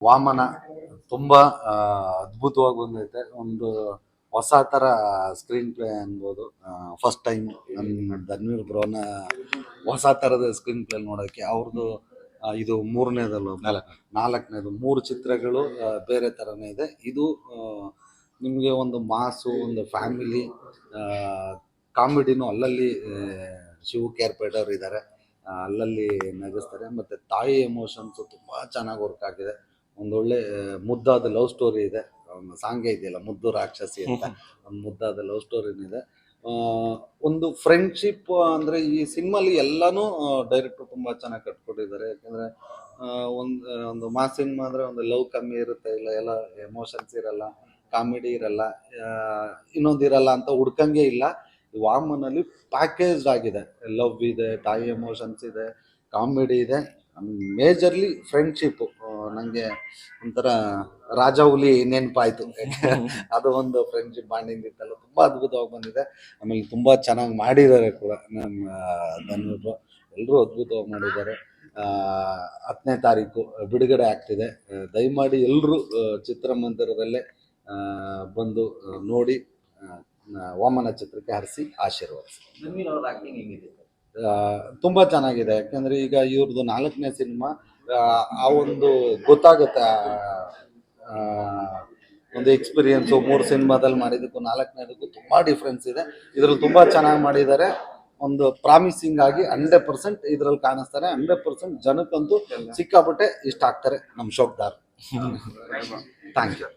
ವಾಮನ ತುಂಬ ಅದ್ಭುತವಾಗಿ ಬಂದೈತೆ. ಒಂದು ಹೊಸ ಥರ ಸ್ಕ್ರೀನ್ ಪ್ಲೇ ಅನ್ಬೋದು. ಫಸ್ಟ್ ಟೈಮ್ ನಮ್ಮ ಧನ್ವೀರ್ ಬ್ರೋನ ಹೊಸ ಥರದ ಸ್ಕ್ರೀನ್ ಪ್ಲೇ ನೋಡೋಕ್ಕೆ. ಅವ್ರದ್ದು ಇದು ಮೂರನೇದಲ್ಲ ನಾಲ್ಕನೇದು 3 ಚಿತ್ರಗಳು ಬೇರೆ ಥರನೇ ಇದೆ. ಇದು ನಿಮಗೆ ಒಂದು ಮಾಸು, ಒಂದು ಫ್ಯಾಮಿಲಿ, ಕಾಮಿಡಿನೂ ಅಲ್ಲಲ್ಲಿ ಶಿವ ಕೇರ್ಪೇಟ್ ಅವ್ರು ಇದ್ದಾರೆ, ಅಲ್ಲಲ್ಲಿ ನಗಿಸ್ತಾರೆ. ಮತ್ತು ತಾಯಿ ಎಮೋಷನ್ಸು ತುಂಬ ಚೆನ್ನಾಗಿ ವರ್ಕ್ ಆಗಿದೆ. ಒಂದೊಳ್ಳೆ ಮುದ್ದಾದ ಲವ್ ಸ್ಟೋರಿ ಇದೆ. ಒಂದು ಸಾಂಗೇ ಇದೆಯಲ್ಲ, ಮುದ್ದು ರಾಕ್ಷಸಿ ಅಂತ, ಒಂದು ಮುದ್ದಾದ ಲವ್ ಸ್ಟೋರಿನೂ ಇದೆ. ಒಂದು ಫ್ರೆಂಡ್ಶಿಪ್ ಅಂದರೆ ಈ ಸಿನಿಮಾಲಿ ಎಲ್ಲನೂ ಡೈರೆಕ್ಟ್ರು ತುಂಬ ಚೆನ್ನಾಗಿ ಕಟ್ಕೊಟ್ಟಿದ್ದಾರೆ. ಯಾಕೆಂದರೆ ಒಂದು ಮಾಸ್ ಸಿನಿಮಾ ಅಂದರೆ ಒಂದು ಲವ್ ಕಮ್ಮಿ ಇರುತ್ತೆ, ಇಲ್ಲ ಎಲ್ಲ ಎಮೋಷನ್ಸ್ ಇರಲ್ಲ, ಕಾಮಿಡಿ ಇರಲ್ಲ, ಇನ್ನೊಂದಿರಲ್ಲ ಅಂತ ಹುಡ್ಕಂಗೆ ಇಲ್ಲ. ವಾಮನಲ್ಲಿ ಪ್ಯಾಕೇಜ್ಡ್ ಆಗಿದೆ. ಲವ್ ಇದೆ, ತಾಯಿ ಎಮೋಷನ್ಸ್ ಇದೆ, ಕಾಮಿಡಿ ಇದೆ, ಮೇಜರ್ಲಿ ಫ್ರೆಂಡ್ಶಿಪ್ಪು. ನನಗೆ ಒಂಥರ ರಾಜ ಹುಲಿ ನೆನಪಾಯಿತು. ಅದು ಒಂದು ಫ್ರೆಂಡ್ಶಿಪ್ ಬಾಂಡಿಂಗ್ ಇತ್ತಲ್ಲ, ತುಂಬ ಅದ್ಭುತವಾಗಿ ಬಂದಿದೆ. ಆಮೇಲೆ ತುಂಬ ಚೆನ್ನಾಗಿ ಮಾಡಿದ್ದಾರೆ ಕೂಡ ನಮ್ಮ ಧನ್ವೀರ್. ಎಲ್ಲರೂ ಅದ್ಭುತವಾಗಿ ಮಾಡಿದ್ದಾರೆ. 10ನೇ ತಾರೀಕು ಬಿಡುಗಡೆ ಆಗ್ತಿದೆ. ದಯಮಾಡಿ ಎಲ್ಲರೂ ಚಿತ್ರಮಂದಿರದಲ್ಲೇ ಬಂದು ನೋಡಿ ವಾಮನ ಚಿತ್ರಕ್ಕೆ ಹರಿಸಿ ಆಶೀರ್ವದಿಸಿ. ತುಂಬ ಚೆನ್ನಾಗಿದೆ. ಯಾಕೆಂದರೆ ಈಗ ಇವ್ರದ್ದು 4ನೇ ಸಿನಿಮಾ. ಆ ಒಂದು ಗೊತ್ತಾಗುತ್ತೆ, ಒಂದು ಎಕ್ಸ್ಪೀರಿಯನ್ಸು. 3 ಸಿನಿಮಾದಲ್ಲಿ ಮಾಡಿದ್ದಕ್ಕೂ 4ನೇದಕ್ಕೂ ತುಂಬ ಡಿಫ್ರೆನ್ಸ್ ಇದೆ. ಇದ್ರಲ್ಲಿ ತುಂಬ ಚೆನ್ನಾಗಿ ಮಾಡಿದ್ದಾರೆ. ಒಂದು ಪ್ರಾಮಿಸಿಂಗ್ ಆಗಿ 100% ಇದ್ರಲ್ಲಿ ಕಾಣಿಸ್ತಾರೆ. 100% ಜನಕ್ಕಂತೂ ಸಿಕ್ಕಾಪಟ್ಟೆ ಇಷ್ಟ ಆಗ್ತಾರೆ ನಮ್ಮ ಶೋಕ್ದಾರ್. Thank you.